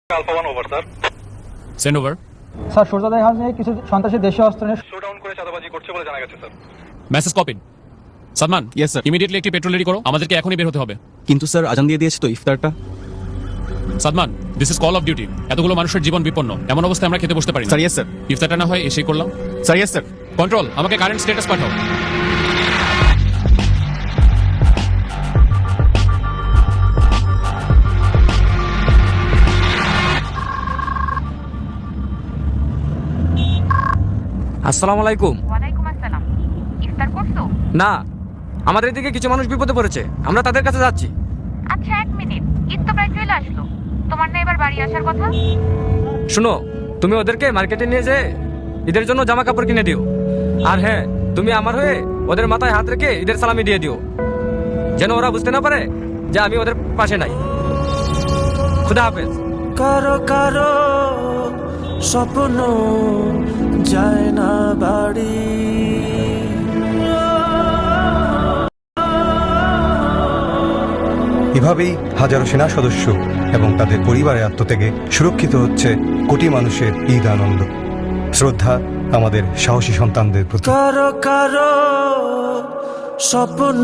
Alpha 1 over sir. Send over. Sir সূর্যোদয় হাউসে কিছু সন্ত্রাসী দেশীয় অস্ত্র নিয়ে শোডাউন করে চাঁদাবাজি করছে বলে জানা গেছে sir. Message copied. Salman, yes sir. Immediately একটি পেট্রোল রেডি করো, আমাদেরকে এখনই বের হতে হবে। কিন্তু স্যার আজান দিয়ে দিয়েছে তো ইফতারটা। Salman, this is call of duty. এতগুলো মানুষের জীবন বিপন্ন, এমন অবস্থায় আমরা খেতে বসতে পারি না। Sir yes sir. ইফতারটা না হয় এসেই করলাম। Sir yes sir. কন্ট্রোল, আমাকে কারেন্ট স্ট্যাটাস পাঠাও। আসসালামু আলাইকুম। ওয়ালাইকুম আসসালাম। ইফতার করছো? না, আমাদের এদিকে কিছু মানুষ বিপদে পড়েছে, আমরা তাদের কাছে যাচ্ছি। আচ্ছা, 1 মিনিট, ঈদ তো প্রায় চলে আসলো। তোমার না এবার বাড়ি আসার কথা? শুনো, তুমি ওদেরকে মার্কেটে নিয়ে যেয়ে ঈদের জন্য জামা কাপড় কিনে দিও। আর হ্যাঁ, তুমি আমার হয়ে ওদের মাথায় হাত রেখে ঈদের সালামি দিয়ে দিও, যেন ওরা বুঝতে না পারে যে আমি ওদের পাশে নাই। খুদা হাফেজ। কারো কারো স্বপ্ন যায় না বাড়ি, এভাবেই হাজারো সেনা সদস্য এবং তাদের পরিবারের আত্মত্যাগে সুরক্ষিত হচ্ছে কোটি মানুষের ঈদ আনন্দ। শ্রদ্ধা আমাদের সাহসী সন্তানদের প্রতি। কারো কারো স্বপ্ন